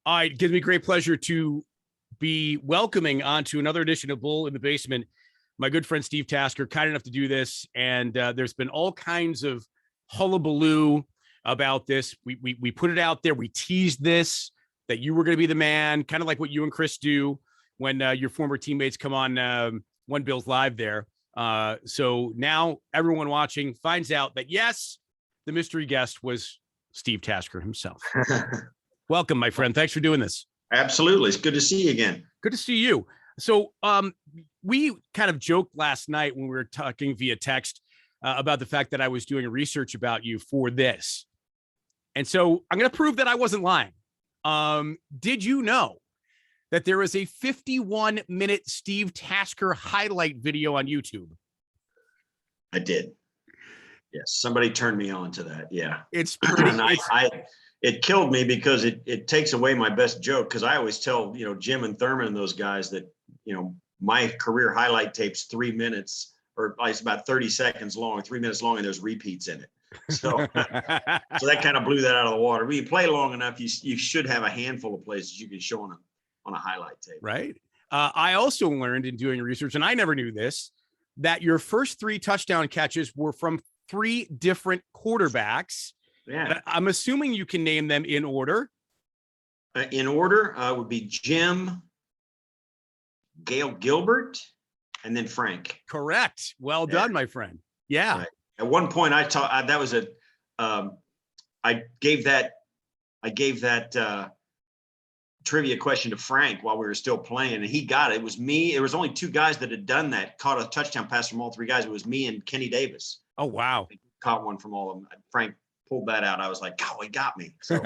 It gives me great pleasure to be welcoming onto another edition of Bull in the Basement my good friend Steve Tasker, kind enough to do this. And there's been all kinds of hullabaloo about this. We put it out there. We teased this, that you were going to be the man, kind of like what you and Chris do when your former teammates come on One Bills Live there. So now everyone watching finds out that, yes, the mystery guest was Steve Tasker himself. Welcome, my friend. Thanks for doing this. Absolutely. It's good to see you again. Good to see you. So we kind of joked last night when we were talking via text about the fact that I was doing research about you for this. And so I'm going to prove that I wasn't lying. Did you know that there is a 51-minute Steve Tasker highlight video on YouTube? I did. Yes. Somebody turned me on to that. Yeah. It's pretty. It killed me because it takes away my best joke. Cause I always tell, Jim and Thurman and those guys that, my career highlight tape's 3 minutes or it's about 30 seconds long, 3 minutes long, and there's repeats in it. So, so that kind of blew that out of the water. When you play long enough, you should have a handful of places you can show on a highlight tape. Right. I also learned in doing research, and I never knew this, that your first 3 touchdown catches were from 3 different quarterbacks. Yeah. I'm assuming you can name them in order. In order would be Jim, Gail Gilbert, and then Frank. Correct. Well done, my friend. Yeah. Right. At one point, I gave that trivia question to Frank while we were still playing, and he got it. It was me. There was only 2 guys that had done that, caught a touchdown pass from all 3 guys. It was me and Kenny Davis. Oh, wow. Caught one from all of them. Frank pulled that out. I was like, oh, he got me. So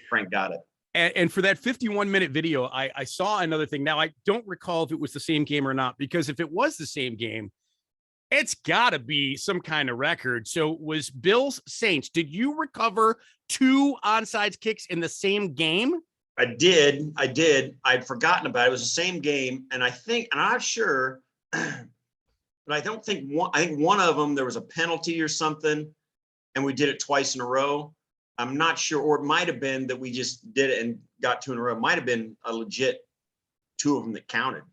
Frank got it. And for that 51-minute video, I saw another thing. Now, I don't recall if it was the same game or not, because if it was the same game, it's got to be some kind of record. So was Bills Saints, did you recover 2 onside kicks in the same game? I did. I'd forgotten about it. It was the same game. And I'm not sure, but I think one of them, there was a penalty or something, and we did it twice in a row. I'm not sure, or it might have been that we just did it and got 2 in a row. It might have been a legit 2 of them that counted.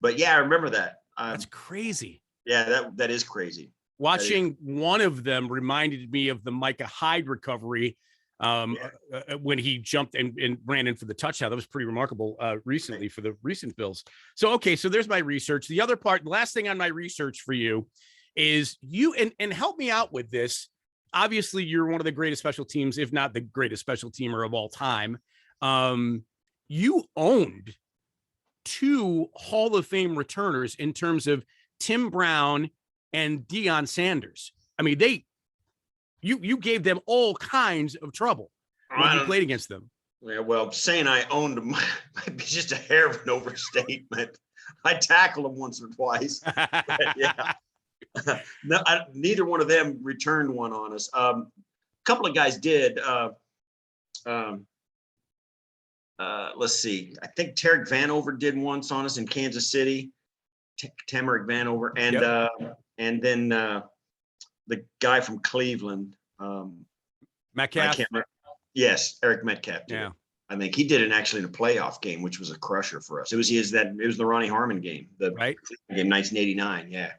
But yeah, I remember that. That's crazy. Yeah, that is crazy. Watching one of them reminded me of the Micah Hyde recovery when he jumped and ran in for the touchdown. That was pretty remarkable recently for the recent Bills. So, okay, so there's my research. The other part, the last thing on my research for you is you, and help me out with this. Obviously, you're one of the greatest special teams, if not the greatest special teamer of all time. You owned 2 Hall of Fame returners in terms of Tim Brown and Deion Sanders. I mean, you gave them all kinds of trouble when you played against them. Yeah, well, saying I owned them might be just a hair of an overstatement. I tackled them once or twice. Yeah. No, neither one of them returned one on us. A couple of guys did. Let's see. I think Tarek Vanover did once on us in Kansas City. Tamarick Vanover, and then the guy from Cleveland, Metcalf. Yes, Eric Metcalf. Yeah, I think he did it actually in a playoff game, which was a crusher for us. It was the Ronnie Harmon game, the right game, 1989. Yeah,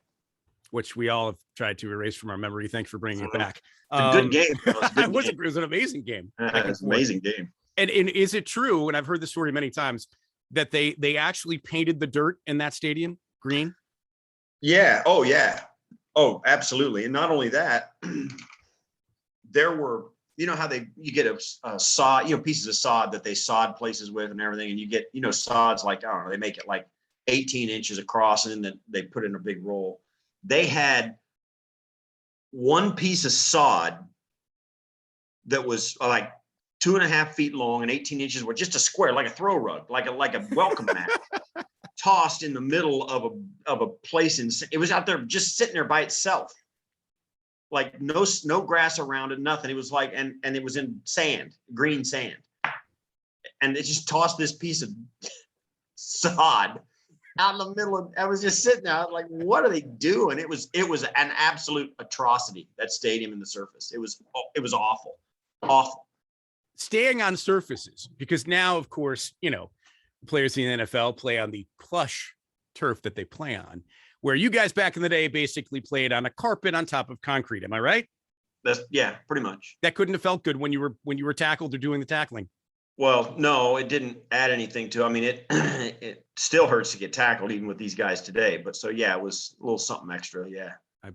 which we all have tried to erase from our memory. Thanks for bringing it back. A good game. It was an amazing game. It was an amazing game. And is it true? And I've heard the story many times that they actually painted the dirt in that stadium green? Yeah. Oh, yeah. Oh, absolutely. And not only that, there were, how you get a sod, pieces of sod that they sod places with and everything. And you get, sods like, I don't know, they make it like 18 inches across and then they put it in a big roll. They had one piece of sod that was like 2.5 feet long and 18 inches, were just a square, like a throw rug, like a welcome mat. Tossed in the middle of a place, it was out there just sitting there by itself, like no grass around it, nothing. It was like, and it was in sand, green sand, and it just tossed this piece of sod out in the middle. I was just sitting there, like, what are they doing? It was an absolute atrocity, that stadium and the surface. It was awful. staying on surfaces, because now, of course, players in the NFL play on the plush turf that they play on, where you guys back in the day basically played on a carpet on top of concrete. Am I right? Yeah, pretty much. That couldn't have felt good when you were tackled or doing the tackling. Well, no, it didn't add anything to. I mean, it it still hurts to get tackled even with these guys today. But so yeah, it was a little something extra. Yeah.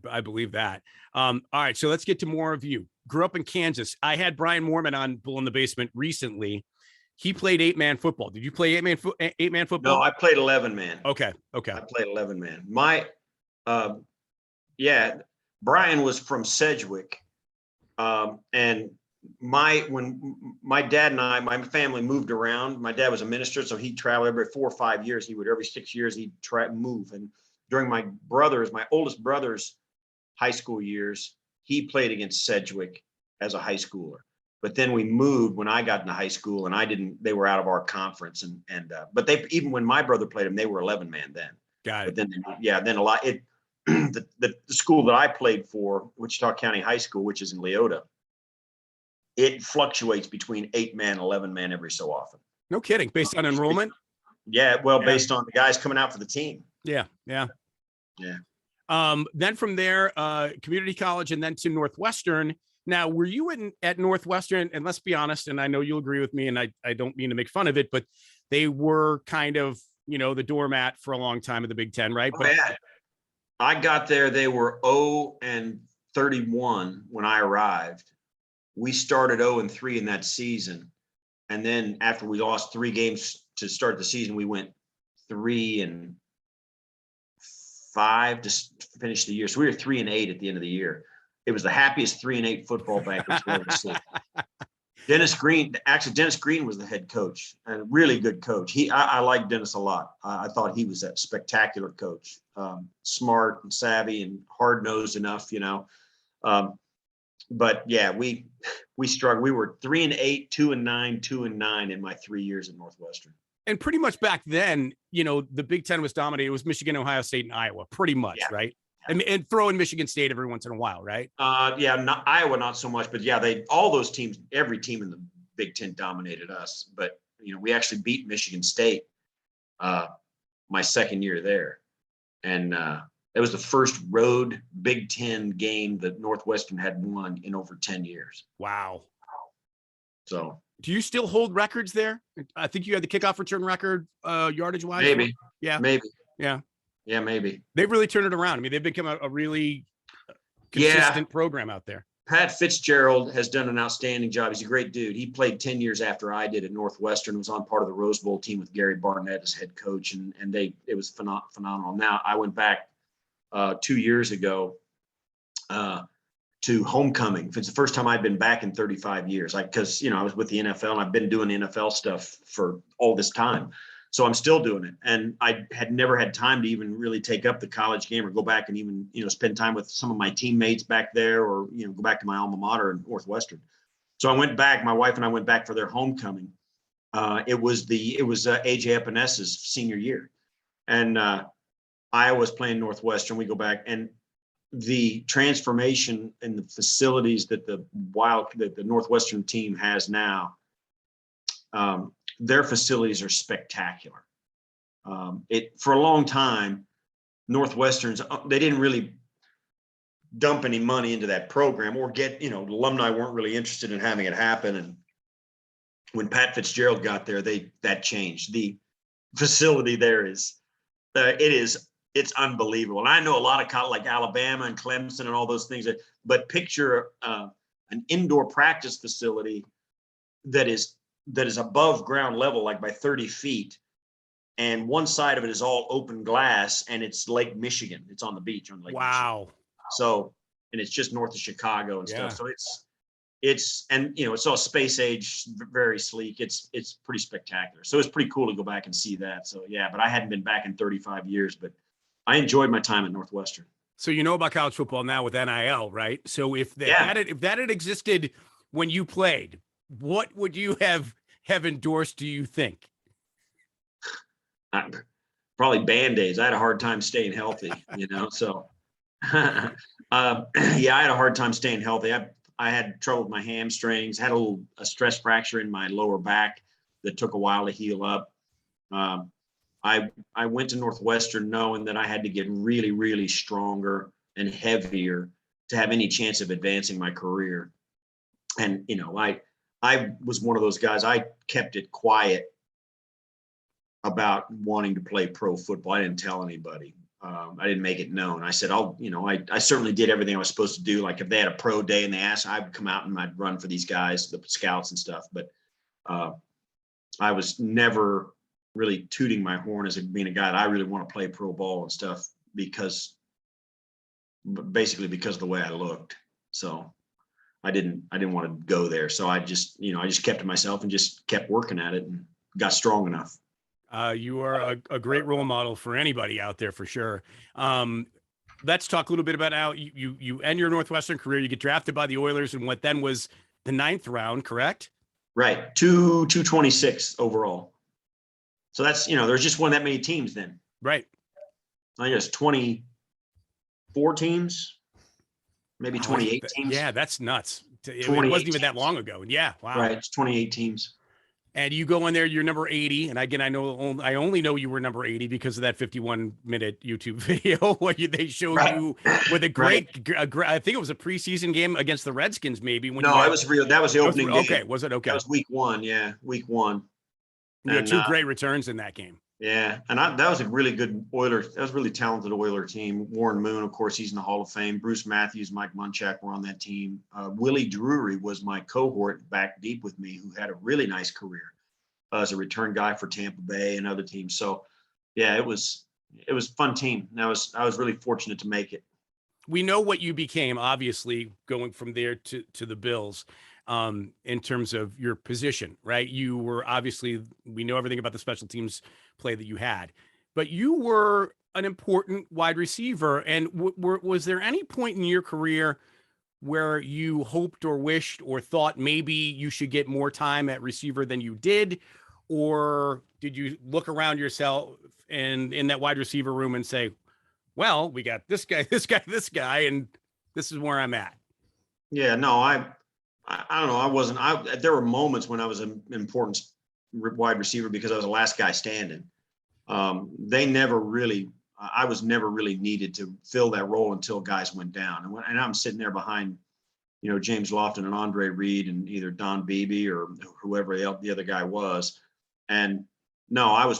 I believe that. All right, so let's get to more of you. Grew up in Kansas. I had Brian Moorman on Bull in the Basement recently. He played 8-man football. Did you play 8-man football? No, I played 11-man. Okay. I played 11-man. Yeah, Brian was from Sedgwick, and when my dad and my family moved around. My dad was a minister, so he'd travel every 4 or 5 years. Every 6 years he'd move. And during my oldest brother's high school years, he played against Sedgwick as a high schooler. But then we moved when I got into high school, and they were out of our conference. But even when my brother played them, they were 11-man then. Got it. But then a lot, the school that I played for, Wichita County High School, which is in Leota, it fluctuates between 8-man and 11-man every so often. No kidding. Based on enrollment? Yeah. Well, based on the guys coming out for the team. Yeah. Then from there, community college, and then to Northwestern. Now, were you at Northwestern? And let's be honest, and I know you'll agree with me, and I don't mean to make fun of it, but they were kind of, the doormat for a long time in the Big Ten, right? But yeah. I got there, they were 0-31 when I arrived. We started 0-3 in that season. And then after we lost 3 games to start the season, we went 3-5 to finish the year. So we were 3-8 at the end of the year. It was the happiest 3-8 football banquet you'll ever see. Dennis Green was the head coach, and a really good coach. I liked Dennis a lot. I thought he was a spectacular coach, smart and savvy and hard-nosed enough, But yeah, we struggled. We were 3-8, 2-9, 2-9 in my 3 years at Northwestern. And pretty much back then, the Big Ten was dominated. It was Michigan, Ohio State, and Iowa, pretty much, right? And throw in Michigan State every once in a while, right? Iowa, not so much, but yeah, all those teams, every team in the Big Ten dominated us. But we actually beat Michigan State my second year there, and it was the first road Big Ten game that Northwestern had won in over 10 years. Wow. So, do you still hold records there? I think you had the kickoff return record, yardage wise. Maybe. Yeah. Maybe. Yeah. Yeah, maybe. They've really turned it around. I mean, they've become a really consistent program out there. Pat Fitzgerald has done an outstanding job. He's a great dude. He played 10 years after I did at Northwestern, was on part of the Rose Bowl team with Gary Barnett as head coach, and it was phenomenal. Now, I went back 2 years ago to homecoming. It's the first time I've been back in 35 years. Because I was with the NFL, and I've been doing NFL stuff for all this time. So I'm still doing it. And I had never had time to even really take up the college game or go back and even, spend time with some of my teammates back there, or, go back to my alma mater in Northwestern. So I went back, my wife and I went back for their homecoming. It was AJ Epinez's senior year. And Iowa was playing Northwestern. We go back, and the transformation in the facilities that the Northwestern team has now, their facilities are spectacular. For a long time, Northwestern's, they didn't really dump any money into that program, or get, alumni weren't really interested in having it happen. And when Pat Fitzgerald got there, that changed. The facility there it's unbelievable. And I know a lot of college, like Alabama and Clemson and all those things, but picture an indoor practice facility that is above ground level, like by 30 feet. And one side of it is all open glass, and it's Lake Michigan. It's on the beach on Lake Wow. Michigan. So, and it's just north of Chicago and stuff. So it's all space age, very sleek. It's pretty spectacular. So it's pretty cool to go back and see that. So yeah, but I hadn't been back in 35 years, but I enjoyed my time at Northwestern. So about college football now with NIL, right? So if that had existed when you played, what would you have endorsed, do you think? Probably Band-Aids. I had a hard time staying healthy, so I had a hard time staying healthy. I had trouble with my hamstrings, had a stress fracture in my lower back that took a while to heal up. I went to Northwestern knowing that I had to get really, really stronger and heavier to have any chance of advancing my career. And, I was one of those guys, I kept it quiet about wanting to play pro football. I didn't tell anybody. I didn't make it known. I said, I certainly did everything I was supposed to do. Like if they had a pro day and they asked, I'd come out and I'd run for these guys, the scouts and stuff. But I was never really tooting my horn as being a guy that I really want to play pro ball and stuff basically because of the way I looked. So I didn't want to go there. So I just kept to myself and just kept working at it and got strong enough. You are a great role model for anybody out there for sure. Let's talk a little bit about how you end your Northwestern career. You get drafted by the Oilers in what then was the 9th round, correct? Right. 226 overall. So that's, there's just one that many teams then. Right. I guess 24 teams, maybe 28 teams. Yeah, that's nuts. It wasn't even that long ago. Yeah. Wow. Right. It's 28 teams. And you go in there, you're number 80. And again, I only know you were number 80 because of that 51-minute YouTube video where they showed you with a great, I think it was a preseason game against the Redskins, maybe. It was real. That was the opening game. Okay. Was it? Okay. That was week 1. Yeah. Week 1. You had 2 great returns in that game. Yeah. And that was a really good Oilers. That was a really talented Oiler team. Warren Moon, of course, he's in the Hall of Fame. Bruce Matthews, Mike Munchak were on that team. Willie Drury was my cohort back deep with me, who had a really nice career as a return guy for Tampa Bay and other teams. So yeah, it was a fun team. And I was really fortunate to make it. We know what you became, obviously, going from there to the Bills. In terms of your position, right? You were obviously, we know everything about the special teams play that you had, but you were an important wide receiver. And was there any point in your career where you hoped or wished or thought maybe you should get more time at receiver than you did? Or did you look around yourself and in that wide receiver room and say, well, we got this guy, this guy, this guy, and this is where I'm at? Yeah, no, I don't know. There were moments when I was an important wide receiver because I was the last guy standing. I was never really needed to fill that role until guys went down. And I'm sitting there behind, James Lofton and Andre Reed and either Don Beebe or whoever the other guy was. And no,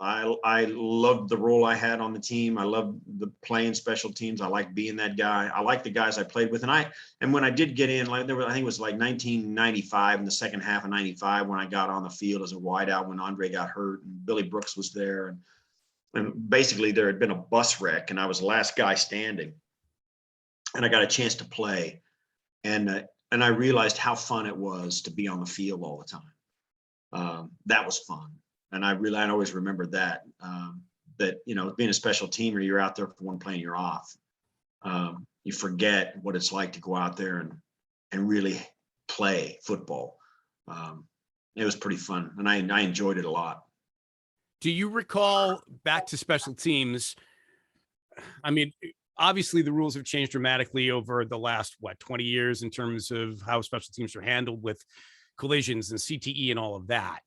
I loved the role I had on the team. I loved the playing special teams. I liked being that guy. I liked the guys I played with. And when I did get in, I think it was like 1995 in the second half of 95 when I got on the field as a wideout when Andre got hurt and Billy Brooks was there. And basically there had been a bus wreck and I was the last guy standing. And I got a chance to play. And I realized how fun it was to be on the field all the time. That was fun. And I always remembered that being a special teamer, you're out there for one play and you're off. You forget what it's like to go out there and really play football. It was pretty fun. And I enjoyed it a lot. Do you recall back to special teams? I mean, obviously the rules have changed dramatically over the last, 20 years in terms of how special teams are handled with collisions and CTE and all of that.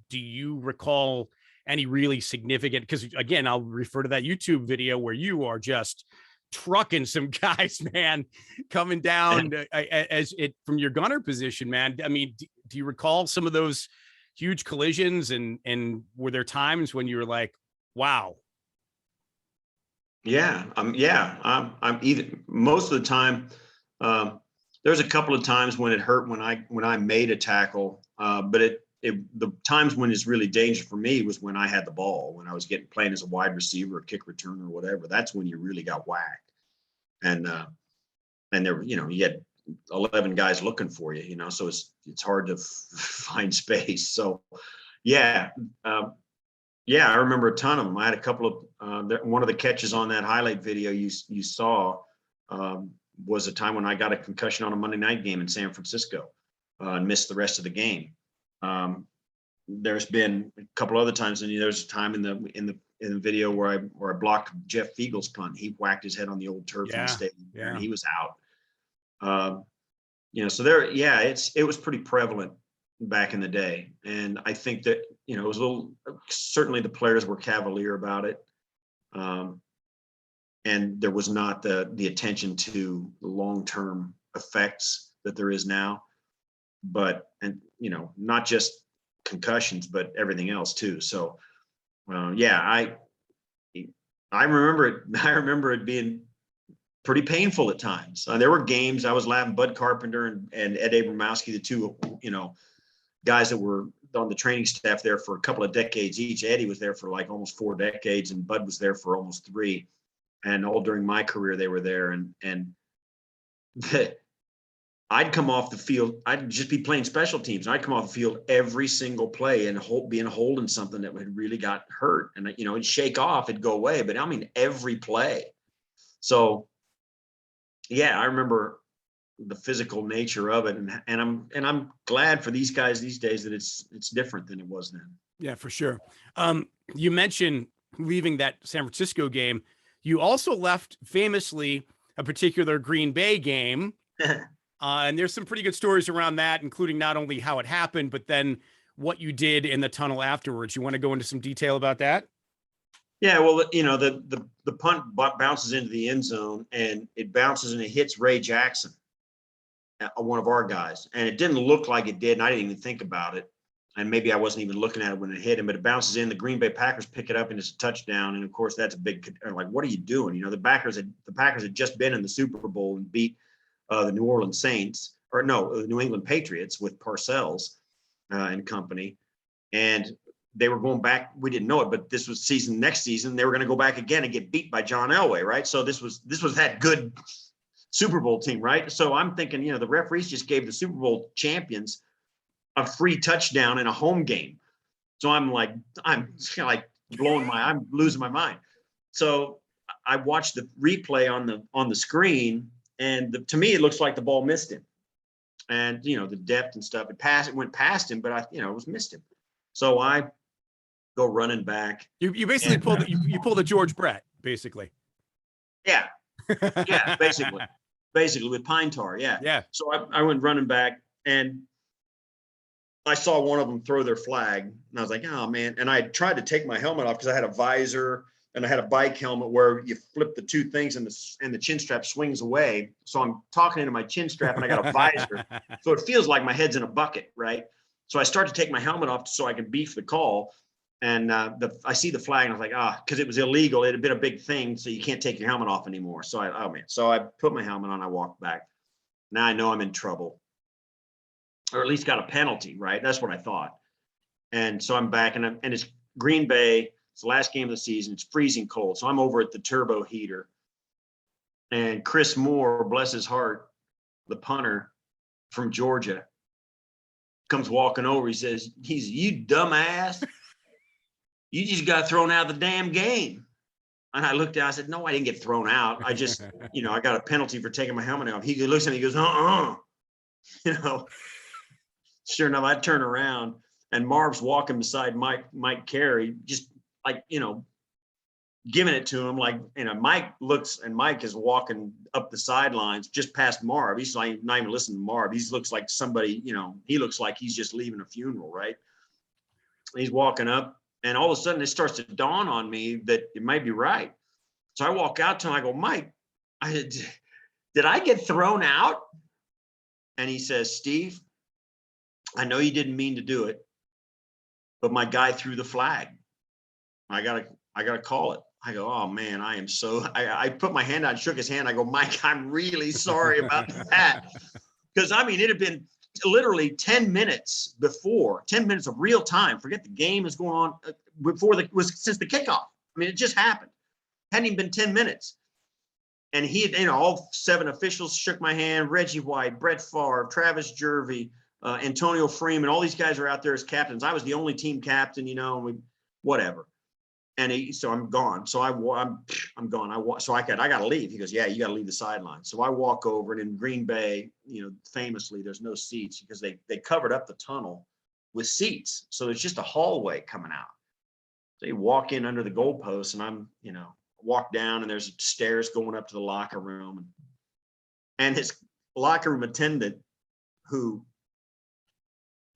Do you recall any really significant, because again, I'll refer to that YouTube video where you are just trucking some guys, man, coming down as it from your gunner position, man. I mean, do you recall some of those huge collisions and were there times when you were like, wow? Yeah. I'm either most of the time, there's a couple of times when it hurt when I made a tackle, but the times when it's really dangerous for me was when I had the ball, when I was playing as a wide receiver, or kick returner, or whatever. That's when you really got whacked, and there, you had 11 guys looking for you, so it's hard to find space. So, yeah, I remember a ton of them. I had a couple of one of the catches on that highlight video you saw. Was a time when I got a concussion on a Monday night game in San Francisco and missed the rest of the game. There's been a couple other times, and there's a time in the video where I blocked Jeff Fiegel's punt. He whacked his head on the old turf in the stadium, and he was out. So there, yeah, it was pretty prevalent back in the day. And I think that, it was a little, certainly the players were cavalier about it. And there was not the attention to the long-term effects that there is now, but, and, not just concussions, but everything else too. So, yeah, I remember it. I remember it being pretty painful at times. There were games I was laughing. Bud Carpenter and Ed Abramowski, the two, guys that were on the training staff there for a couple of decades each. Eddie was there for like almost 4 decades, and Bud was there for almost 3. And all during my career, they were there. And I'd come off the field. I'd just be playing special teams. I'd come off the field every single play and being holding something that had really got hurt. And, it'd shake off, it'd go away. But I mean, every play. So, yeah, I remember the physical nature of it. And I'm glad for these guys these days that it's different than it was then. Yeah, for sure. You mentioned leaving that San Francisco game. You also left famously a particular Green Bay game. And there's some pretty good stories around that, including not only how it happened, but then what you did in the tunnel afterwards. You want to go into some detail about that? Yeah, well, the punt bounces into the end zone, and it bounces and it hits Ray Jackson, one of our guys. And it didn't look like it did, and I didn't even think about it. And maybe I wasn't even looking at it when it hit him, but it bounces in. The Green Bay Packers pick it up, and it's a touchdown. And of course, that's a big, like, what are you doing? The Packers had just been in the Super Bowl and beat the New Orleans Saints, or no, the New England Patriots with Parcells and company. And they were going back. We didn't know it, but this was next season, they were going to go back again and get beat by John Elway, right? So this was that good Super Bowl team, right? So I'm thinking, the referees just gave the Super Bowl champions a free touchdown in a home game. So I'm losing my mind. So I watched the replay on the screen, and to me, it looks like the ball missed him. And, the depth and stuff, it went past him, but it was missed him. So I go running back. You basically pulled a George Brett, basically. Yeah. Yeah, basically with pine tar. Yeah. Yeah. So I went running back, and I saw one of them throw their flag, and I was like, oh man. And I tried to take my helmet off because I had a visor and I had a bike helmet where you flip the 2 things and the chin strap swings away. So I'm talking into my chin strap, and I got a visor. So it feels like my head's in a bucket, right? So I start to take my helmet off so I can beef the call. And I see the flag, and I was like, because it was illegal. It had been a big thing, so you can't take your helmet off anymore. So I put my helmet on, I walked back. Now I know I'm in trouble, or at least got a penalty, right? That's what I thought. And so I'm back, and it's Green Bay. It's the last game of the season. It's freezing cold. So I'm over at the turbo heater, and Chris Moore, bless his heart, the punter from Georgia, comes walking over. He says, you dumbass. You just got thrown out of the damn game. And I looked at, I said, no, I didn't get thrown out. I just, I got a penalty for taking my helmet off. He looks at me, he goes, Sure enough, I turn around, and Marv's walking beside Mike Carey, just like, giving it to him. Like, Mike looks, and Mike is walking up the sidelines just past Marv. He's not even listening to Marv. He looks like somebody, he looks like he's just leaving a funeral, right? He's walking up, and all of a sudden it starts to dawn on me that it might be right. So I walk out to him, I go, Mike, did I get thrown out? And he says, Steve, I know you didn't mean to do it, but my guy threw the flag. I gotta call it. I go, oh man, I put my hand out, shook his hand. I go, Mike, I'm really sorry about that. Because it had been literally 10 minutes of real time. Forget the game is going on since the kickoff. It just happened. Hadn't even been 10 minutes. And he had, all 7 officials shook my hand. Reggie White, Brett Favre, Travis Jervey, Antonio Freeman, all these guys are out there as captains. I was the only team captain, whatever. And so I'm gone. So I'm gone. So I got to leave. He goes, yeah, you got to leave the sideline. So I walk over, and in Green Bay, famously, there's no seats because they covered up the tunnel with seats. So there's just a hallway coming out. So you walk in under the goalpost, and I'm, walk down, and there's stairs going up to the locker room, and his locker room attendant who,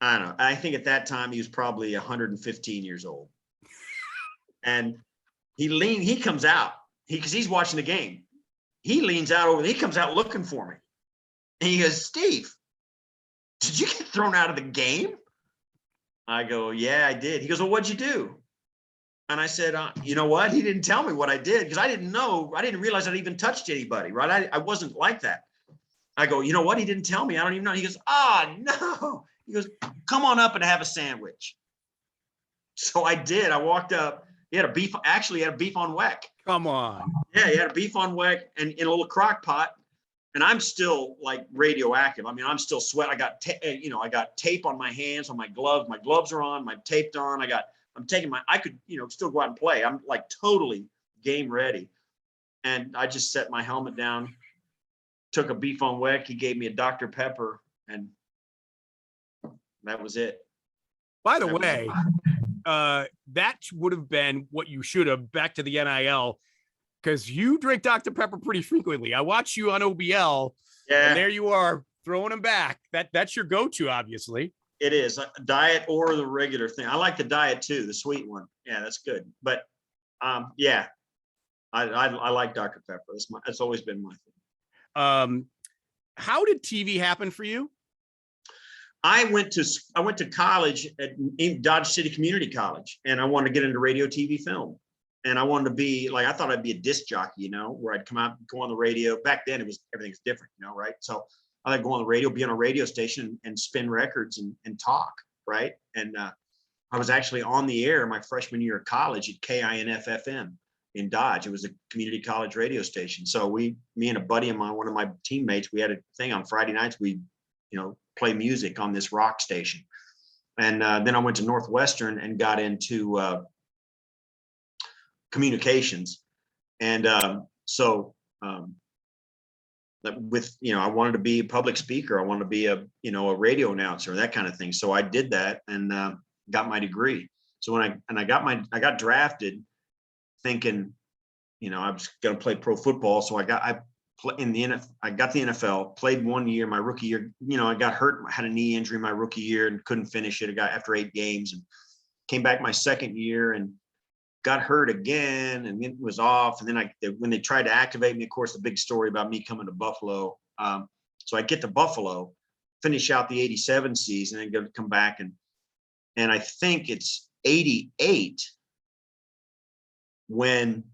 I don't know, I think at that time he was probably 115 years old. And he comes out, because he's watching the game. He leans out he comes out looking for me. And he goes, Steve, did you get thrown out of the game? I go, yeah, I did. He goes, well, what'd you do? And I said, you know what? He didn't tell me what I did, because I didn't realize I'd even touched anybody, right? I wasn't like that. I go, you know what? He didn't tell me. I don't even know. He goes, no. He goes, come on up and have a sandwich. So I did. I walked up. He had a beef on weck. Come on. Yeah, he had a beef on weck and in a little crock pot. And I'm still like radioactive. I mean, I'm still sweating. I got tape on my hands, on my gloves. My gloves are on, I'm taped on. I could, still go out and play. I'm like totally game ready. And I just set my helmet down, took a beef on weck. He gave me a Dr. Pepper, and that was it. By the way, that would have been what you should have, back to the NIL, because you drink Dr. Pepper pretty frequently. I watch you on OBL, and there you are throwing them back. That's your go-to, obviously. It is a diet or the regular thing. I like the diet too, the sweet one. Yeah, that's good. But yeah, I like Dr. Pepper. That's always been my thing. How did TV happen for you? I went to college at Dodge City Community College, and I wanted to get into radio, TV, film. And I wanted to be like, I thought I'd be a disc jockey, where I'd come out, go on the radio. Back then everything's different, right? So I'd go on the radio, be on a radio station and spin records and talk, right? And I was actually on the air my freshman year of college at KINF-FM in Dodge. It was a community college radio station. So me and a buddy of mine, one of my teammates, we had a thing on Friday nights. We, play music on this rock station. And then I went to Northwestern and got into communications. And with, I wanted to be a public speaker. I wanted to be a radio announcer, that kind of thing. So I did that and got my degree. So I got drafted thinking, I was going to play pro football. So I got the NFL, played 1 year, my rookie year. I got hurt, had a knee injury my rookie year and couldn't finish it. I got after 8 games, and came back my second year and got hurt again, and it was off. And then when they tried to activate me, of course, the big story about me coming to Buffalo. So I get to Buffalo, finish out the 87 season, and go come back and I think it's 88 when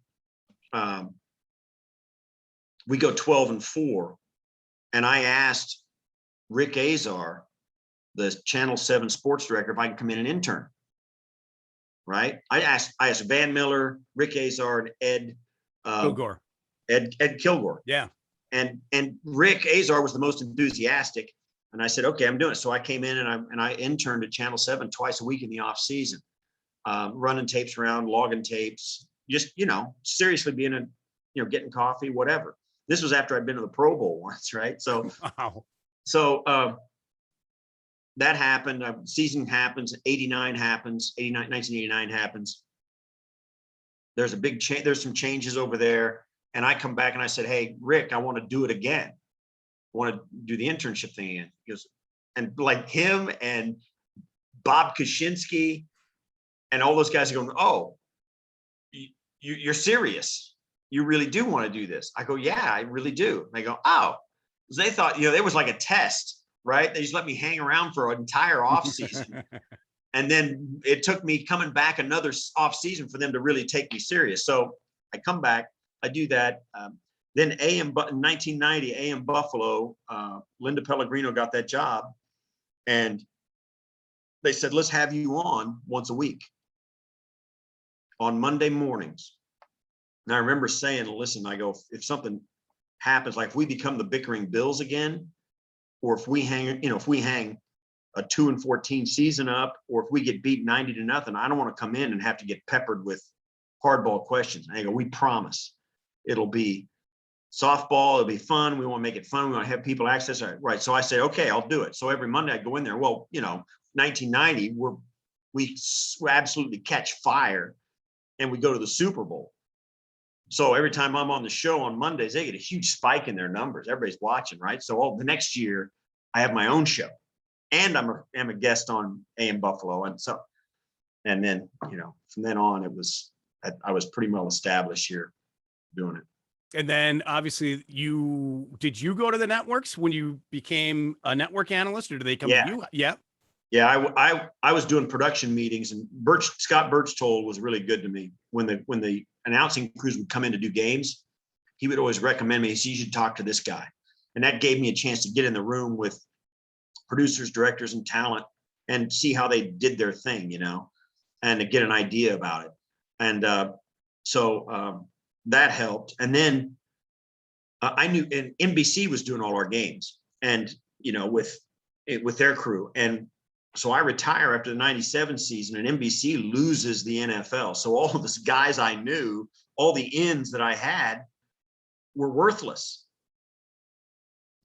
we go 12-4. And I asked Rick Azar, the Channel 7 sports director, if I can come in and intern. Right? I asked Van Miller, Rick Azar, and Ed Kilgore. Ed Kilgore. Yeah. And Rick Azar was the most enthusiastic. And I said, okay, I'm doing it. So I came in and I interned at Channel 7 twice a week in the off season, running tapes around, logging tapes, just, seriously being getting coffee, whatever. This was after I'd been to the Pro Bowl once, right? So, wow. So that happened. Season happens. 89 happens. 1989 happens. There's a big change. There's some changes over there. And I come back and I said, hey, Rick, I want to do it again. I want to do the internship thing again. He goes, and like him and Bob Kaczynski and all those guys are going, oh, you're serious. You really do want to do this. I go, yeah, I really do. And they go, oh, they thought, it was like a test, right? They just let me hang around for an entire off season. And then it took me coming back another off season for them to really take me serious. So I come back, I do that. Then in 1990, AM Buffalo, Linda Pellegrino got that job. And they said, let's have you on once a week on Monday mornings. And I remember saying, listen, I go, if something happens, like if we become the bickering Bills again, or if we hang a 2-14 season up, or if we get beat 90-0, I don't want to come in and have to get peppered with hardball questions. And I go, we promise it'll be softball. It'll be fun. We want to make it fun. We want to have people access. Right. So I say, okay, I'll do it. So every Monday I go in there. Well, 1990, we absolutely catch fire and we go to the Super Bowl. So every time I'm on the show on Mondays, they get a huge spike in their numbers. Everybody's watching, right? So the next year, I have my own show, and I'm a guest on AM Buffalo. And then, from then on, I was pretty well established here doing it. And then obviously did you go to the networks when you became a network analyst, or did they come to you? Yeah. Yeah. I was doing production meetings, and Scott Birchtold was really good to me. When the announcing crews would come in to do games, he would always recommend me. He said, you should talk to this guy. And that gave me a chance to get in the room with producers, directors, and talent and see how they did their thing, and to get an idea about it. And so that helped. And then I knew, and NBC was doing all our games, and with their crew. And so I retire after the 97 season, and NBC loses the NFL. So all of the guys I knew, all the ins that I had, were worthless.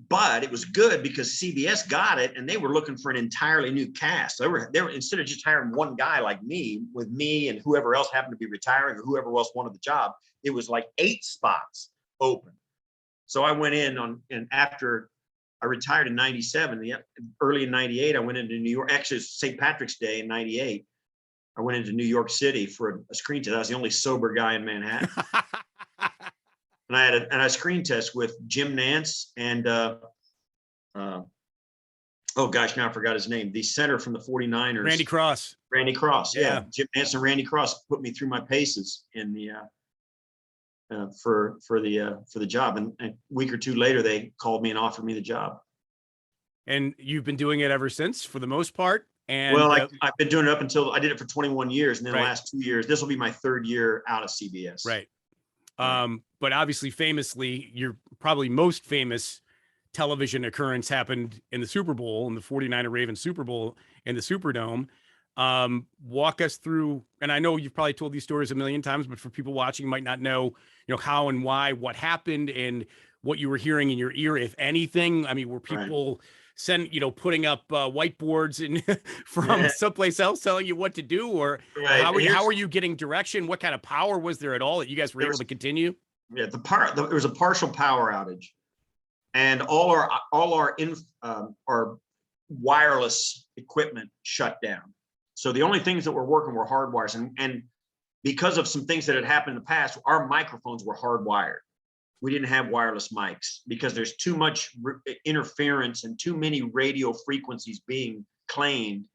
But it was good because CBS got it, and they were looking for an entirely new cast. They were instead of just hiring one guy like me, with me and whoever else happened to be retiring or whoever else wanted the job, it was like 8 spots open. So I went in and after I retired in 97, early in 98, I went into New York. Actually, it's St. Patrick's Day in 98. I went into New York City for a screen test. I was the only sober guy in Manhattan. And I had a screen test with Jim Nance and oh gosh, now I forgot his name. The center from the 49ers. Randy Cross. Randy Cross, yeah. Jim Nance and Randy Cross put me through my paces in the for the job. And a week or two later, they called me and offered me the job. And you've been doing it ever since, for the most part. And well, I've been doing it up until I did it for 21 years, and then right. The last 2 years, this will be my 3rd year out of CBS. Right. But obviously, famously, your probably most famous television occurrence happened in the Super Bowl, in the 49er Ravens Super Bowl in the Superdome. Walk us through, and I know you've probably told these stories a million times, but for people watching might not know, how and why, what happened, and what you were hearing in your ear, if anything. I mean, were people putting up whiteboards and from someplace else telling you what to do, or how are you getting direction? What kind of power was there at all that you guys were able to continue? Yeah, there was a partial power outage, and all our wireless equipment shut down. So the only things that were working were hardwires, and because of some things that had happened in the past, our microphones were hardwired. We didn't have wireless mics because there's too much interference and too many radio frequencies being claimed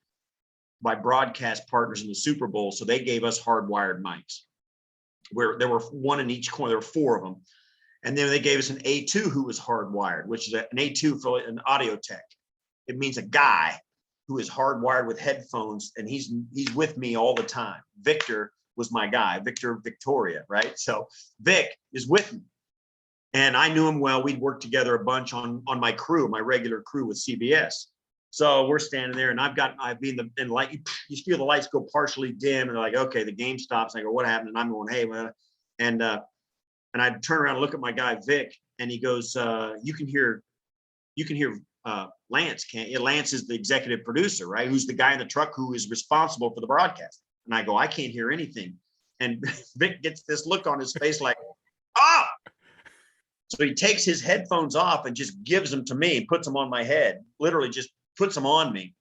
by broadcast partners in the Super Bowl. So they gave us hardwired mics, where there were one in each corner. There were 4 of them. And then they gave us an A2 who was hardwired, which is an A2 for an audio tech. It means a guy who is hardwired with headphones, and he's with me all the time. Victor was my guy, Victoria, right? So Vic is with me. And I knew him well. We'd worked together a bunch on my crew, my regular crew with CBS. So we're standing there, and I've been in light. You feel the lights go partially dim, and they're like, okay, the game stops. And I go, what happened? And I'm going, hey, man. And I'd turn around and look at my guy, Vic, and he goes, you can hear Lance, can't you? Lance is the executive producer, right? Who's the guy in the truck who is responsible for the broadcast. And I go, I can't hear anything. And Vic gets this look on his face like, ah! So he takes his headphones off and just gives them to me, puts them on my head, literally just puts them on me.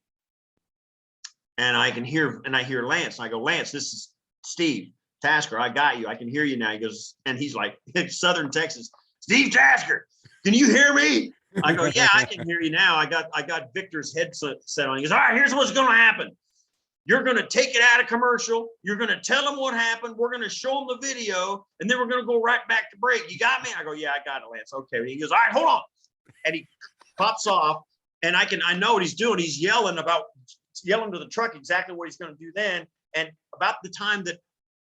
And I hear Lance. And I go, Lance, this is Steve Tasker. I got you. I can hear you now. He goes, and he's like, Southern Texas, Steve Tasker, can you hear me? I go, yeah, I can hear you now. I got Victor's headset on. He goes, all right, here's what's going to happen. You're going to take it out of commercial. You're going to tell them what happened. We're going to show them the video, and then we're going to go right back to break. You got me? I go, yeah, I got it, Lance. Okay. He goes, all right, hold on. And he pops off, and I know what he's doing. He's yelling to the truck exactly what he's going to do then. And about the time that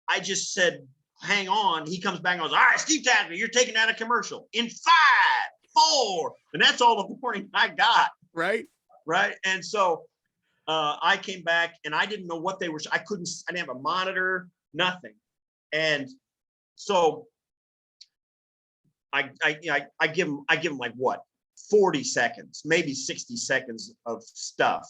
I just said, hang on, he comes back and goes, all right, Steve Tasker, you're taking out a commercial in 5, 4. And that's all the warning I got. Right. And so I came back, and I didn't know what they were. I didn't have a monitor, nothing. And so I give them like what, 40 seconds, maybe 60 seconds of stuff.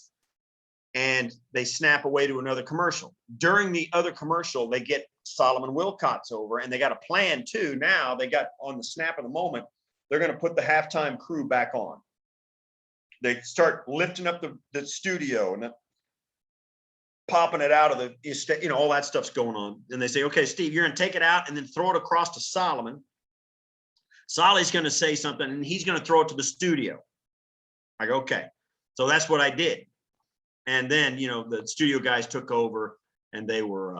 And they snap away to another commercial. During the other commercial, they get Solomon Wilcott's over, and they got a plan too. Now they got, on the snap of the moment, they're going to put the halftime crew back on. they start lifting up the studio and popping it out of the, you know, all that stuff's going on. And they say, okay, Steve, you're going to take it out and then throw it across to Solomon. Solly's going to say something and he's going to throw it to the studio. I go, okay. So that's what I did. And then, you know, the studio guys took over and they were,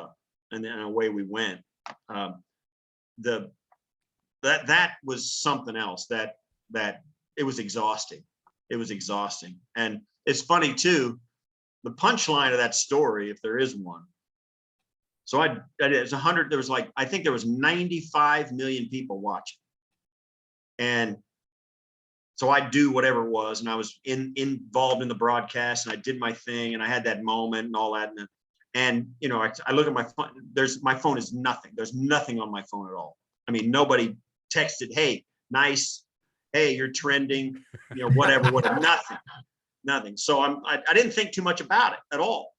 and then away we went. That was something else that it was exhausting. It was exhausting. And it's funny too, the punchline of that story, if there is one. So it's 100, there was like, I think there was 95 million people watching. And so I do whatever it was. And I was involved in the broadcast and I did my thing and I had that moment and all that. And you know, I look at my phone, my phone is nothing. There's nothing on my phone at all. I mean, nobody texted, hey, nice. Hey, you're trending, you know, whatever, nothing. So I didn't think too much about it at all.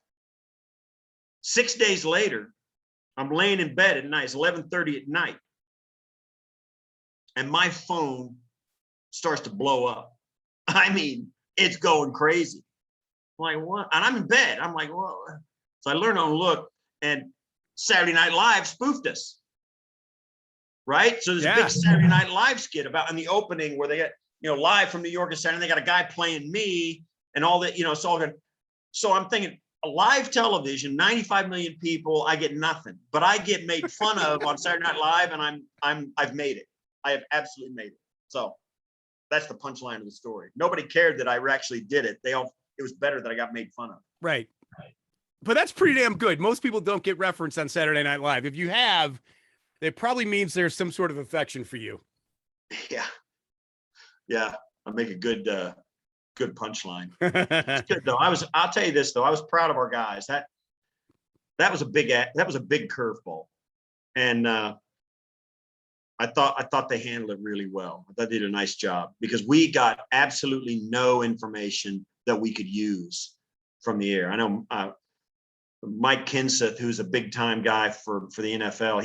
6 days later, I'm laying in bed at night. It's 11:30 at night. And my phone starts to blow up. I mean, it's going crazy. I'm like, what? And I'm in bed. I'm like, whoa. So I learned on look, and Saturday Night Live spoofed us. Right? So there's a big Saturday Night Live skit about in the opening where they get, you know, live from New York and Saturday, they got a guy playing me and all that, you know, it's all good. So I'm thinking, a live television, 95 million people, I get nothing, but I get made fun of on Saturday Night Live, and I've made it. I have absolutely made it. So that's the punchline of the story. Nobody cared that I actually did it. It was better that I got made fun of. Right. But that's pretty damn good. Most people don't get referenced on Saturday Night Live. If you have, it probably means there's some sort of affection for you. Yeah. I'll make a good punchline. It's good though. I'll tell you this though. I was proud of our guys. That was a big curveball. And I thought they handled it really well. I thought they did a nice job because we got absolutely no information that we could use from the air. I know Mike Kinseth, who's a big time guy for the NFL,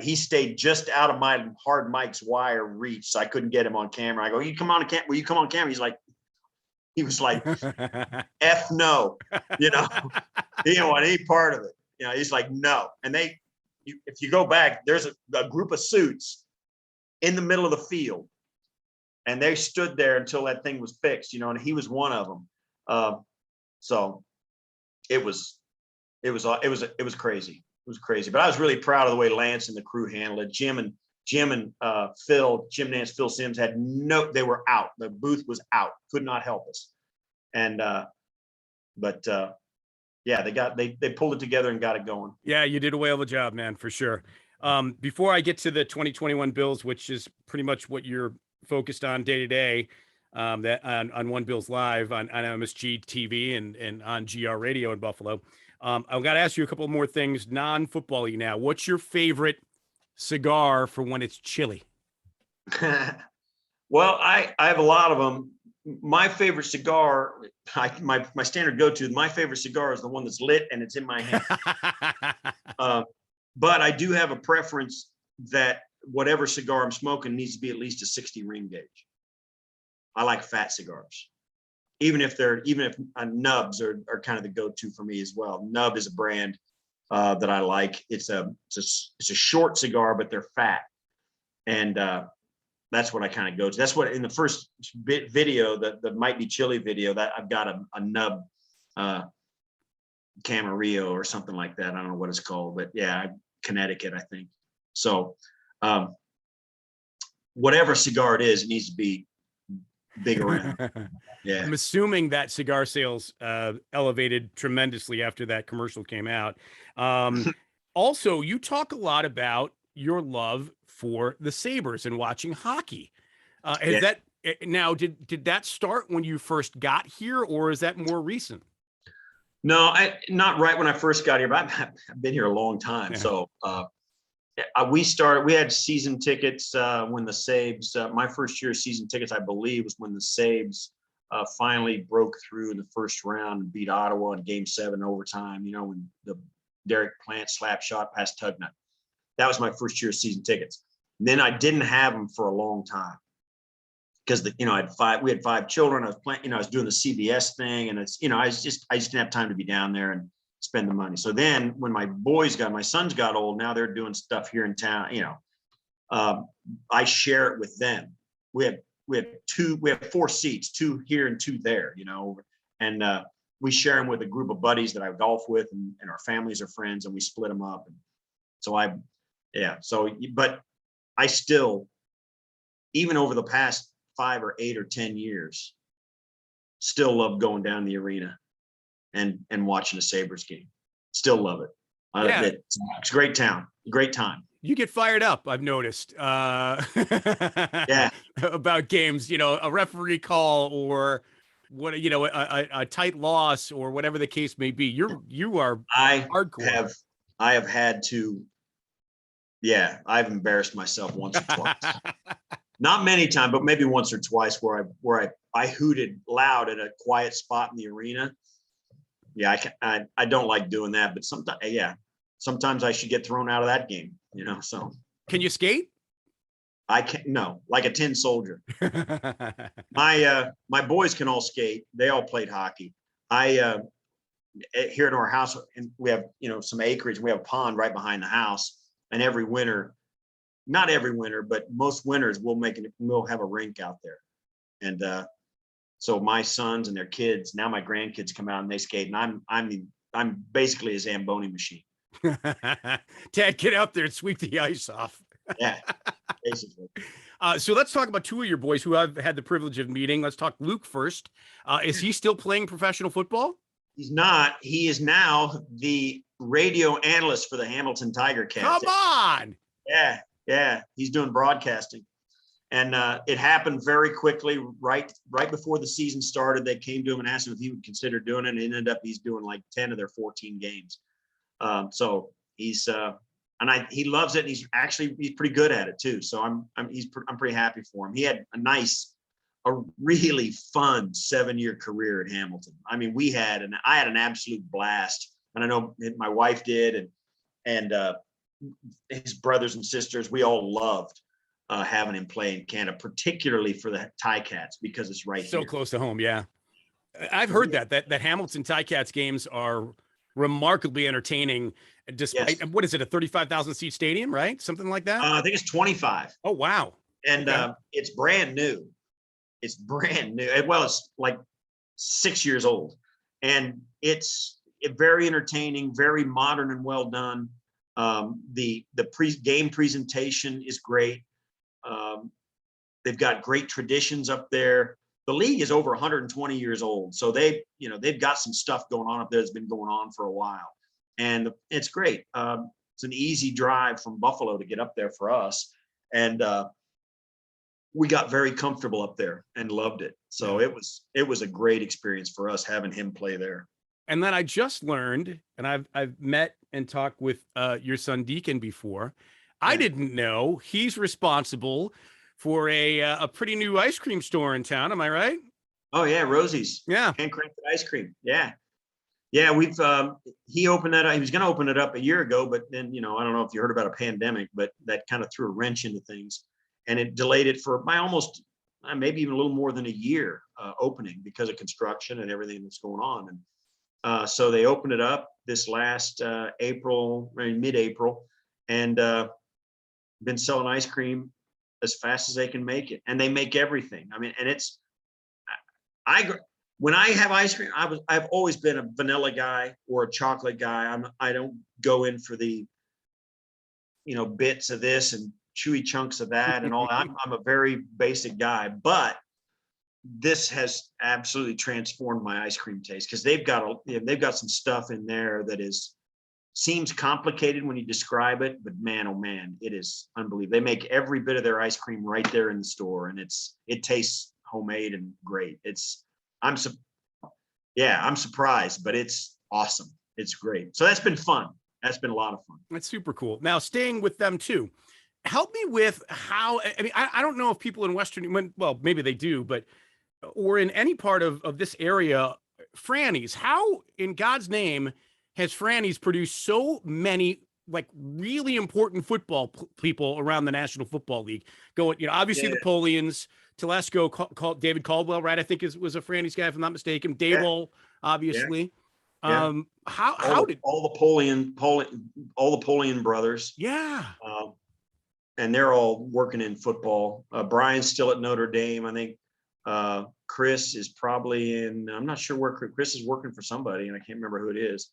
he stayed just out of my hard Mike's wire reach, so I couldn't get him on camera. I go, will you come on camera? He was like, F no, you know, he didn't want any part of it. You know, he's like, no. And if you go back, there's a group of suits in the middle of the field, and they stood there until that thing was fixed, you know, and he was one of them. So it was crazy. It was crazy, but I was really proud of the way Lance and the crew handled it. Jim and Jim Nance, Phil Simms they were out. The booth was out, could not help us. And, yeah, they pulled it together and got it going. Yeah, you did a whale of a job, man, for sure. Before I get to the 2021 Bills, which is pretty much what you're focused on day to day, that on One Bills Live on MSG TV and on GR Radio in Buffalo. I've got to ask you a couple more things, non-football-y now. What's your favorite cigar for when it's chilly? Well, I have a lot of them. My favorite cigar, my standard go-to, my favorite cigar is the one that's lit and it's in my hand. But I do have a preference that whatever cigar I'm smoking needs to be at least a 60 ring gauge. I like fat cigars, even if nubs are kind of the go-to for me as well. Nub is a brand that I like. It's a short cigar, but they're fat, and that's what I kind of go to. That's what in the first video, that might be chili video, that I've got a nub Camarillo or something like that. I don't know what it's called, but yeah, Connecticut, I think. So whatever cigar it is, it needs to be big around. Yeah. I'm assuming that cigar sales elevated tremendously after that commercial came out. Also, you talk a lot about your love for the Sabres and watching hockey. Now, did that start when you first got here, or is that more recent? No, not right when I first got here, but I've been here a long time. Yeah. So we had season tickets when the Sabres, my first year season tickets, I believe, was when the Sabres finally broke through in the first round and beat Ottawa in Game 7 overtime, you know, when the Derek Plant slap shot past Tugnut. That was my first year season tickets. And then I didn't have them for a long time. because we had 5 children. I was playing, I was doing the CBS thing, and it's, I just didn't have time to be down there and spend the money. So then when my sons got old, now they're doing stuff here in town, I share it with them. We have 4 seats, 2 here and 2 there, and we share them with a group of buddies that I golf with, and our families are friends, and we split them up. And so but I still, even over the past 5 or 8 or 10 years, still love going down the arena and watching a Sabres game. Still love it. It's a great town, great time. You get fired up, I've noticed. Yeah. About games, a referee call or what, a tight loss or whatever the case may be. You are hardcore. I have had to. Yeah, I've embarrassed myself once or twice. Not many times, but maybe once or twice where I hooted loud at a quiet spot in the arena. Yeah, I don't like doing that, but sometimes I should get thrown out of that game, so. Can you skate? I can't, no, like a tin soldier. My boys can all skate. They all played hockey. Here in our house, and we have, some acreage, we have a pond right behind the house, and every winter, not every winter, but most winters we'll have a rink out there. And so my sons and their kids, now my grandkids come out and they skate, and I'm basically a Zamboni machine. Dad, get out there and sweep the ice off. Yeah, basically. So let's talk about 2 of your boys who I've had the privilege of meeting. Let's talk Luke first. Is he still playing professional football? He's not. He is now the radio analyst for the Hamilton Tiger Cats. Come on. Yeah. He's doing broadcasting. And it happened very quickly, right before the season started. They came to him and asked him if he would consider doing it. And it ended up he's doing like 10 of their 14 games. So he's he loves it. And he's pretty good at it too. So I'm pretty happy for him. He had a really fun 7-year career at Hamilton. I mean, I had an absolute blast, and I know my wife did, and his brothers and sisters, we all loved having him play in Canada, particularly for the Ticats, because it's right so here. Close to home. Yeah. I've heard that Hamilton Ticats games are remarkably entertaining, despite, yes. What is it, a 35,000 seat stadium, right? Something like that? I think it's 25. Oh, wow. And it's brand new. It's brand new. Well, it's like 6 years old, and it's very entertaining, very modern and well done. The game presentation is great. They've got great traditions up there. The league is over 120 years old, so they've got some stuff going on up there that's been going on for a while, and it's great. It's an easy drive from Buffalo to get up there for us, and we got very comfortable up there and loved it. So it was a great experience for us having him play there. And then I just learned, and I've met and talked with your son Deacon before. I didn't know he's responsible for a pretty new ice cream store in town. Am I right? Oh yeah, Rosie's. Yeah, handcrafted ice cream. Yeah. We've he opened that. He was going to open it up a year ago, but then I don't know if you heard about a pandemic, but that kind of threw a wrench into things. And it delayed it for almost maybe even a little more than a year opening because of construction and everything that's going on. And so they opened it up this last mid-April, and been selling ice cream as fast as they can make it. And they make everything. I mean, and when I have ice cream, I've always been a vanilla guy or a chocolate guy. I don't go in for the bits of this and chewy chunks of that and all. I'm a very basic guy, but this has absolutely transformed my ice cream taste, because they've got some stuff in there that seems complicated when you describe it, but man, oh man, it is unbelievable. They make every bit of their ice cream right there in the store, and it tastes homemade and great. I'm surprised, but it's awesome. It's great. So that's been fun. That's been a lot of fun. That's super cool. Now, staying with them too, help me with how, I mean, I don't know if people in Western, well, maybe they do, but, or in any part of this area, Franny's, how in God's name has Franny's produced so many like really important football people around the National Football League. Going, obviously the Polians, Telesco, David Caldwell, right? I think was a Franny's guy, if I'm not mistaken. Dayball, obviously. Yeah. How did all the Polian brothers? Yeah. And they're all working in football. Brian's still at Notre Dame. I think Chris is probably I'm not sure where Chris is working for somebody, and I can't remember who it is.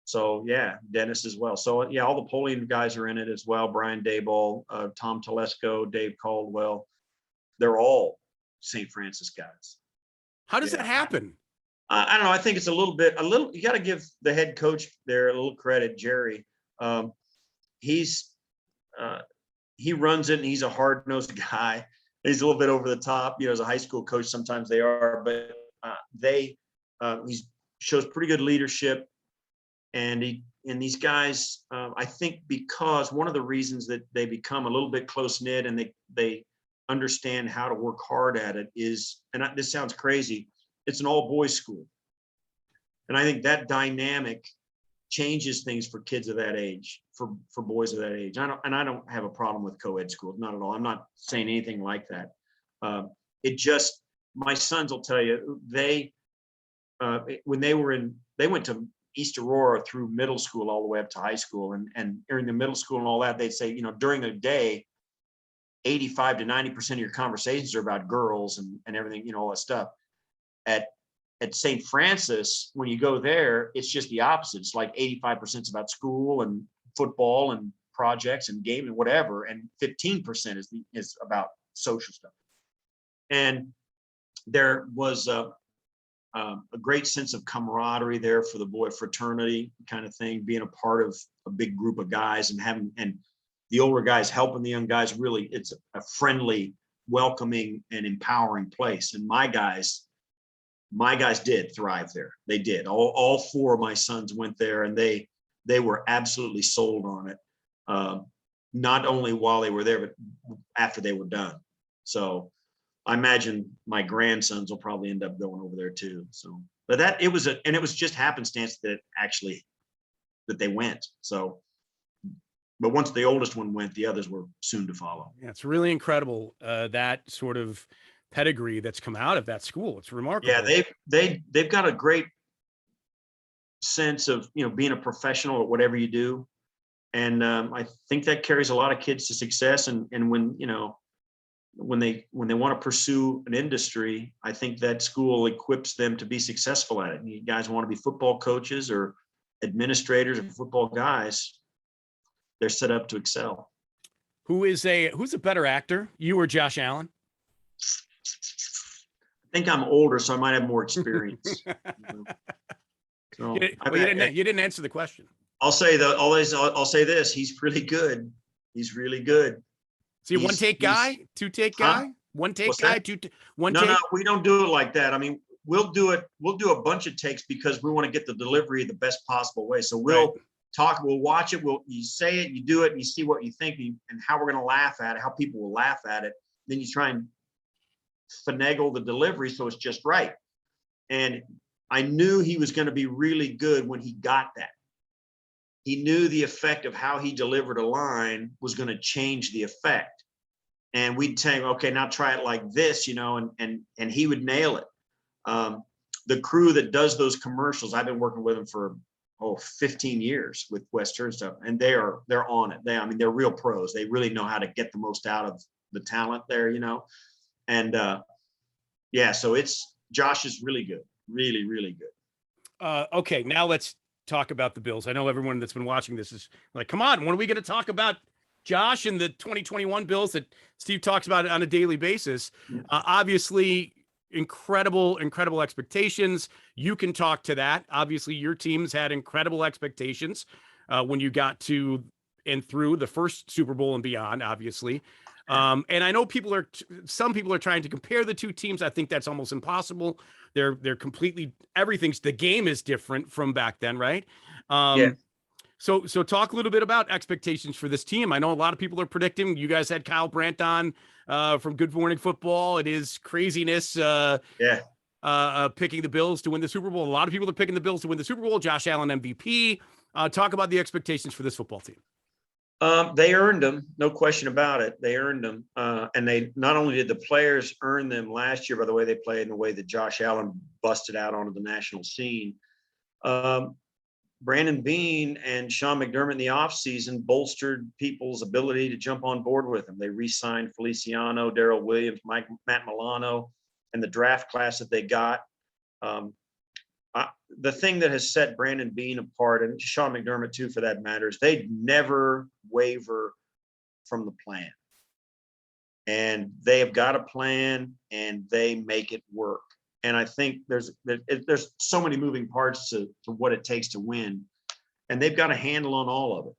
So yeah, Dennis as well. So yeah, all the Polian guys are in it as well. Brian Dayball, Tom Telesco, Dave Caldwell. They're all St. Francis guys. How does that happen? I don't know. I think it's a little, you got to give the head coach there a little credit, Jerry. He runs it, and he's a hard-nosed guy. He's a little bit over the top, as a high school coach, sometimes they are, but he shows pretty good leadership. And these guys, I think, because one of the reasons that they become a little bit close-knit and they understand how to work hard at it is, and this sounds crazy, it's an all-boys school. And I think that dynamic changes things for kids of that age, for boys of that age. I don't have a problem with co-ed schools, not at all. I'm not saying anything like that. My sons will tell you, when they went to East Aurora through middle school all the way up to high school, and during the middle school and all that, they'd say, during the day, 85 to 90% of your conversations are about girls and everything, all that stuff. At St. Francis, when you go there, it's just the opposite. It's like 85% is about school and football and projects and game and whatever, and 15% is about social stuff. And there was a great sense of camaraderie there for the boy fraternity kind of thing, being a part of a big group of guys and the older guys helping the young guys. Really, it's a friendly, welcoming, and empowering place. And my guys did thrive there. They did. All four of my sons went there, and they were absolutely sold on it. Not only while they were there, but after they were done. So I imagine my grandsons will probably end up going over there too. So, but it was just happenstance that they went. So, but once the oldest one went, the others were soon to follow. Yeah, it's really incredible, that sort of pedigree that's come out of that school. It's remarkable. Yeah, they've got a great sense of being a professional at whatever you do, and I think that carries a lot of kids to success. And when they want to pursue an industry, I think that school equips them to be successful at it. And you guys want to be football coaches or administrators or football guys, they're set up to excel. Who's a better actor, you or Josh Allen? I think I'm older, so I might have more experience. So you didn't answer the question. I'll say this: he's really good. He's really good. See, one take guy, two take guy, one take guy, one take. No, we don't do it like that. I mean, we'll do a bunch of takes because we want to get the delivery the best possible way. So we'll talk, we'll watch it, you say it, you do it, and you see what you think and how we're going to laugh at it, how people will laugh at it. Then you try and finagle the delivery so it's just right. And I knew he was going to be really good when he got that. He knew the effect of how he delivered a line was going to change the effect. And we'd say, okay, now try it like this, and he would nail it. The crew that does those commercials, I've been working with them for 15 years with Western stuff, and they're on it. They're real pros. They really know how to get the most out of the talent there, and so Josh is really good, really, really good. Okay, now let's talk about the Bills. I know everyone that's been watching this is like, come on, when are we going to talk about Josh and the 2021 Bills that Steve talks about on a daily basis? Obviously, incredible expectations. You can talk to that. Obviously, your team's had incredible expectations when you got to and through the first Super Bowl and beyond, obviously. And I know some people are trying to compare the two teams. I think that's almost impossible. They're completely, the game is different from back then, right? So talk a little bit about expectations for this team. I know a lot of people are predicting. You guys had Kyle Brandt on from Good Morning Football. It is craziness. Picking the Bills to win the Super Bowl. A lot of people are picking the Bills to win the Super Bowl. Josh Allen MVP. Talk about the expectations for this football team. They earned them, no question about it. They earned them, and they not only did the players earn them last year by the way they played and the way that Josh Allen busted out onto the national scene. Brandon Beane and Sean McDermott in the offseason bolstered people's ability to jump on board with them. They re-signed Feliciano, Darrell Williams, Matt Milano, and the draft class that they got. The thing that has set Brandon Beane apart, and Sean McDermott too, for that matter, is they never waver from the plan. And they have got a plan, and they make it work. And I think there's so many moving parts to what it takes to win, and they've got a handle on all of it.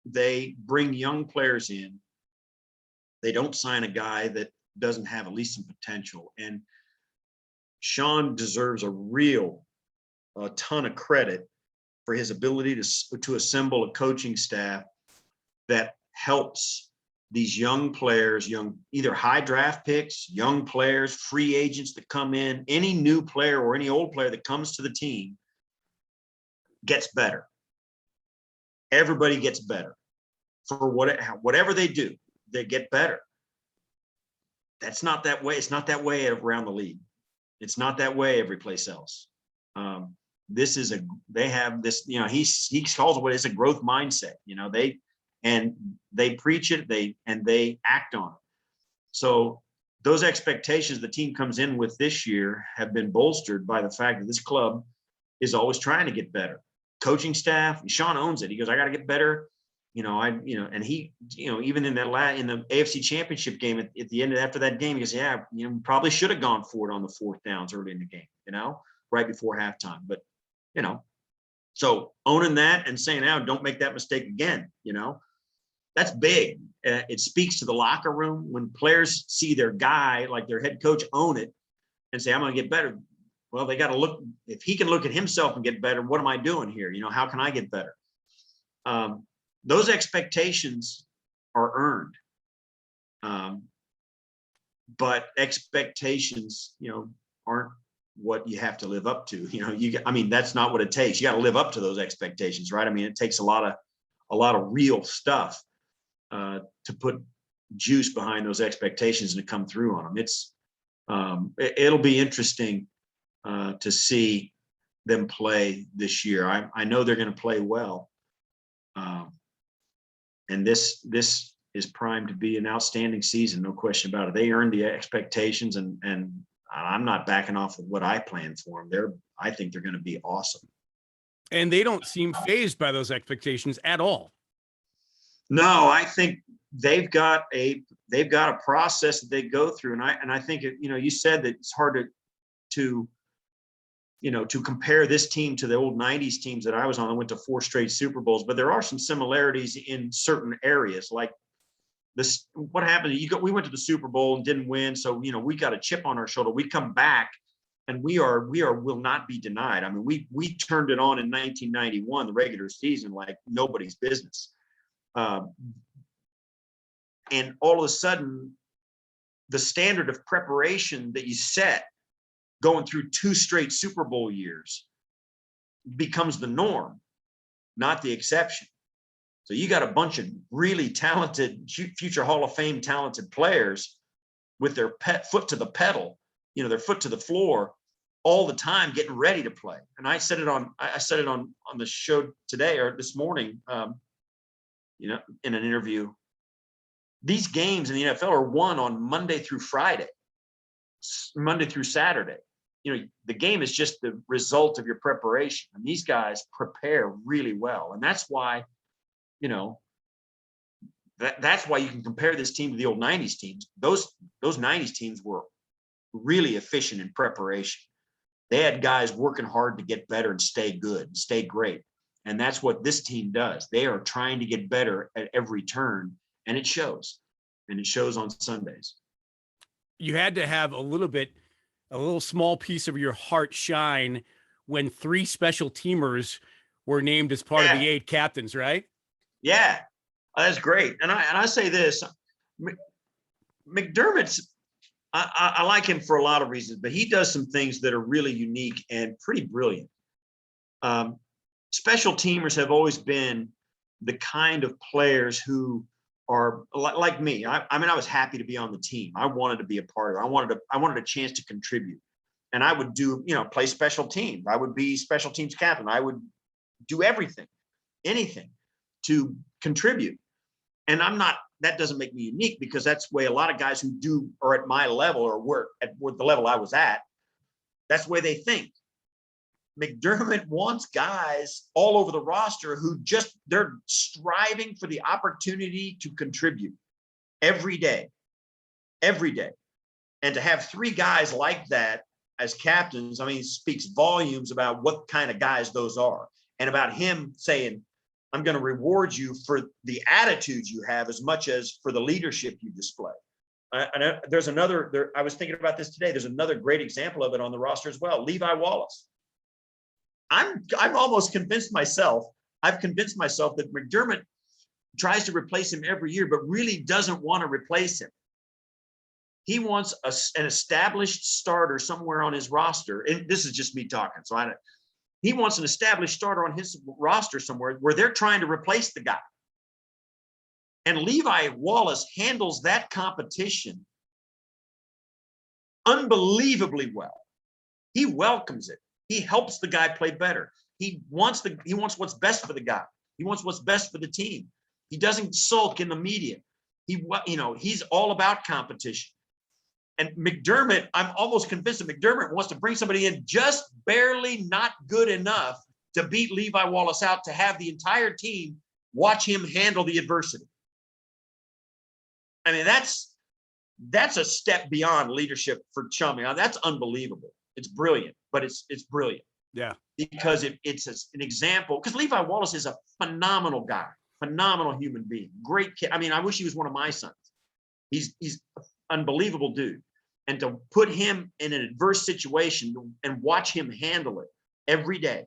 They bring young players in. They don't sign a guy that doesn't have at least some potential. And Sean deserves a ton of credit for his ability to assemble a coaching staff that helps these young players, either high draft picks, young players, free agents that come in, any new player or any old player that comes to the team gets better. Everybody gets better for whatever they do, they get better. That's not that way. It's not that way around the league. It's not that way every place else. They have this, he calls it what is a growth mindset. They preach it, they act on it. So those expectations the team comes in with this year have been bolstered by the fact that this club is always trying to get better. Coaching staff, Sean owns it. He goes, I got to get better. And he, even in in the AFC Championship game at the end after that game, he goes, yeah, probably should have gone for it on the fourth downs early in the game, right before halftime. But, so owning that and saying, now don't make that mistake again, that's big. It speaks to the locker room when players see their guy, like their head coach, own it and say, I'm going to get better. Well, they got to look, if he can look at himself and get better, what am I doing here? How can I get better? Those expectations are earned. But expectations, aren't what you have to live up to. That's not what it takes. You got to live up to those expectations, right? It takes a lot of real stuff to put juice behind those expectations and to come through on them. It'll be interesting to see them play this year. I know they're going to play well. And this is primed to be an outstanding season, no question about it. They earned the expectations, and I'm not backing off of what I planned for them. I think they're going to be awesome. And they don't seem fazed by those expectations at all. No, I think they've got a process that they go through, and I think you said that it's hard to compare this team to the old 90s teams that I was on. I went to 4 straight Super Bowls, but there are some similarities in certain areas. Like this, what happened? We went to the Super Bowl and didn't win, so we got a chip on our shoulder. We come back, and we will not be denied. We turned it on in 1991, the regular season, like nobody's business. And all of a sudden, the standard of preparation that you set going through 2 straight Super Bowl years becomes the norm, not the exception. So you got a bunch of really talented, future Hall of Fame talented players with their foot to the pedal, their foot to the floor all the time, getting ready to play. And I said it on the show today or this morning, in an interview. These games in the NFL are won on Monday through Friday, Monday through Saturday. The game is just the result of your preparation, and these guys prepare really well. And that's why, that's why you can compare this team to the old 90s teams. Those 90s teams were really efficient in preparation. They had guys working hard to get better and stay good and stay great. And that's what this team does. They are trying to get better at every turn, and it shows. And it shows on Sundays. You had to have a little small piece of your heart shine when 3 special teamers were named as part of the 8 captains, right? Yeah, that's great. And I say this, McDermott's, I like him for a lot of reasons, but he does some things that are really unique and pretty brilliant. Special teamers have always been the kind of players who are like me. I mean, I was happy to be on the team. I wanted to be a part of it. I wanted a chance to contribute. And I would do, play special teams. I would be special teams captain. I would do everything, anything to contribute. And that doesn't make me unique, because that's the way a lot of guys who are at my level or work at the level I was at. That's the way they think. McDermott wants guys all over the roster who they're striving for the opportunity to contribute every day. And to have 3 guys like that as captains, I mean, speaks volumes about what kind of guys those are, and about him saying, I'm going to reward you for the attitudes you have as much as for the leadership you display. There's another, I was thinking about this today. There's another great example of it on the roster as well. Levi Wallace. I'm almost convinced myself. I've convinced myself that McDermott tries to replace him every year, but really doesn't want to replace him. He wants an established starter somewhere on his roster. And this is just me talking. He wants an established starter on his roster somewhere where they're trying to replace the guy. And Levi Wallace handles that competition unbelievably well. He welcomes it. He helps the guy play better. He wants what's best for the guy. He wants what's best for the team. He doesn't sulk in the media. He's all about competition. And McDermott, I'm almost convinced that McDermott wants to bring somebody in just barely not good enough to beat Levi Wallace out, to have the entire team watch him handle the adversity. I mean, that's a step beyond leadership for Chummy. That's unbelievable. It's brilliant, but it's brilliant. Yeah. Because it's an example, because Levi Wallace is a phenomenal guy, phenomenal human being, great kid. I mean, I wish he was one of my sons. He's an unbelievable dude. And to put him in an adverse situation and watch him handle it every day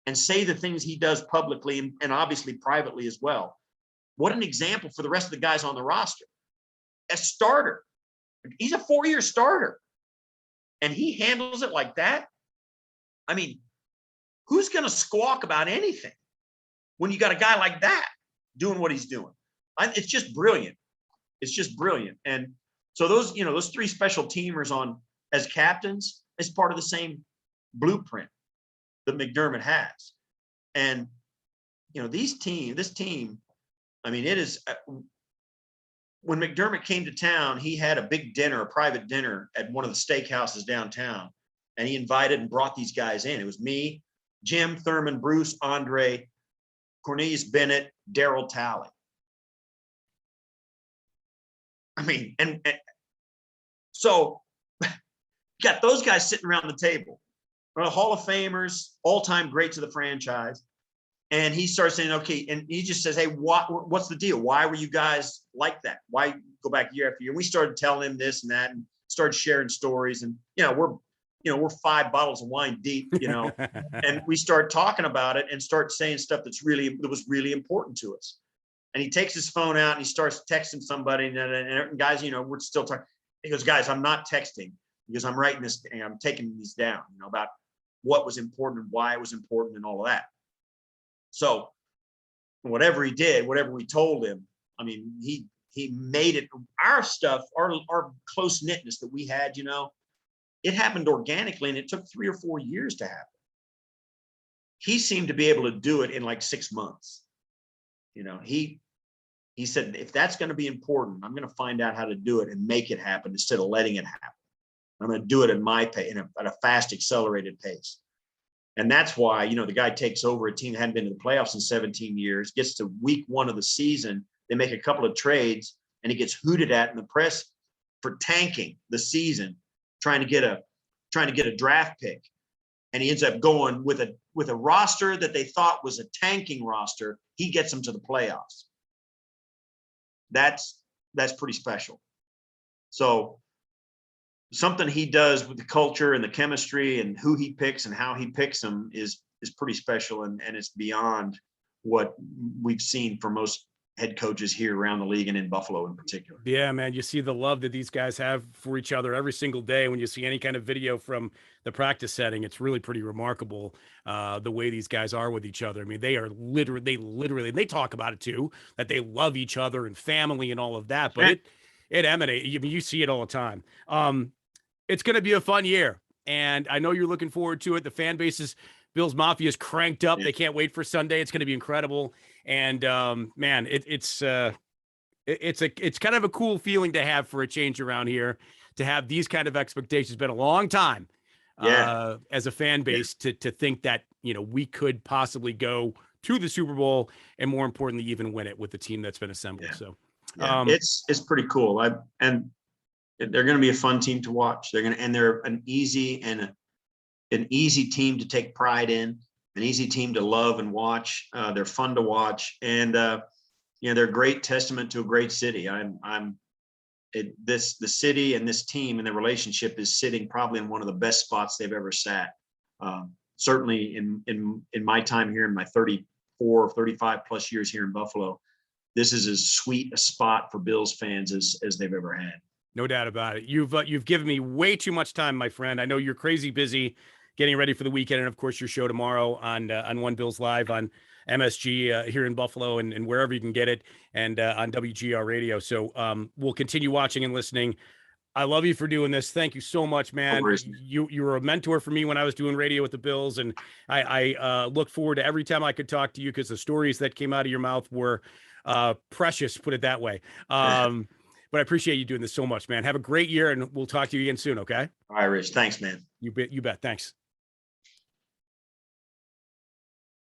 and say the things he does publicly and obviously privately as well. What an example for the rest of the guys on the roster. A starter. He's a 4-year starter. And he handles it like that. I mean, who's going to squawk about anything when you got a guy like that doing what he's doing? It's just brilliant. It's just brilliant. And so those 3 special teamers as captains is part of the same blueprint that McDermott has. And, this team, I mean, it is, when McDermott came to town, he had a private dinner at one of the steakhouses downtown, and he invited and brought these guys in. It was me, Jim, Thurman, Bruce, Andre, Cornelius Bennett, Daryl Talley. I mean, and so you got those guys sitting around the table, Hall of Famers, all-time greats of the franchise. And he starts saying, okay, and he just says, hey, what's the deal? Why were you guys like that? Why go back year after year? And we started telling him this and that, and started sharing stories. And we're 5 bottles of wine deep, and we start talking about it and start saying stuff that was really important to us. And he takes his phone out and he starts texting somebody, and guys, we're still talking. He goes, guys, I'm not texting, because I'm writing this and I'm taking these down, about what was important and why it was important and all of that. So whatever he did, whatever we told him, I mean, he made it. Our stuff, our close knitness that we had, it happened organically, and it took 3 or 4 years to happen. He seemed to be able to do it in like 6 months. He said, if that's going to be important, I'm going to find out how to do it and make it happen instead of letting it happen. I'm going to do it at my pace, at a fast, accelerated pace. And that's why, the guy takes over a team that hadn't been to the playoffs in 17 years, gets to week 1 of the season. They make a couple of trades, and he gets hooted at in the press for tanking the season, trying to get a draft pick. And he ends up going with a roster that they thought was a tanking roster. He gets them to the playoffs. That's pretty special. So something he does with the culture and the chemistry and who he picks and how he picks them is pretty special, and it's beyond what we've seen for most head coaches here around the league and in Buffalo in particular. Yeah, man, you see the love that these guys have for each other every single day. When you see any kind of video from the practice setting, it's really pretty remarkable the way these guys are with each other. I mean, they literally, and they talk about it too, that they love each other and family and all of that. But it emanates. I mean, you see it all the time. It's going to be a fun year, and I know you're looking forward to it. The fan base is Bills Mafia is cranked up. They can't wait for Sunday. It's going to be incredible. And man, it's kind of a cool feeling to have for a change around here, to have these kind of expectations. It's been a long time as a fan base to think that, you know, we could possibly go to the Super Bowl and, more importantly, even win it with the team that's been assembled. So it's pretty cool. And they're going to be a fun team to watch. They're an easy team to take pride in, an easy team to love and watch. They're fun to watch, and you know, they're a great testament to a great city. The city and this team and the relationship is sitting probably in one of the best spots they've ever sat. Certainly in my time here, in my 34, 35 plus years here in Buffalo, this is as sweet a spot for Bills fans as they've ever had. No doubt about it. You've given me way too much time, my friend. I know you're crazy busy getting ready for the weekend, and of course your show tomorrow on One Bills Live on MSG here in Buffalo and wherever you can get it, and on WGR Radio. So we'll continue watching and listening. I love you for doing this. Thank you so much, man. You were a mentor for me when I was doing radio with the Bills, and I look forward to every time I could talk to you, because the stories that came out of your mouth were precious, put it that way. But I appreciate you doing this so much, man. Have a great year, and we'll talk to you again soon, okay? All right, Rich. Thanks, man. You bet. Thanks.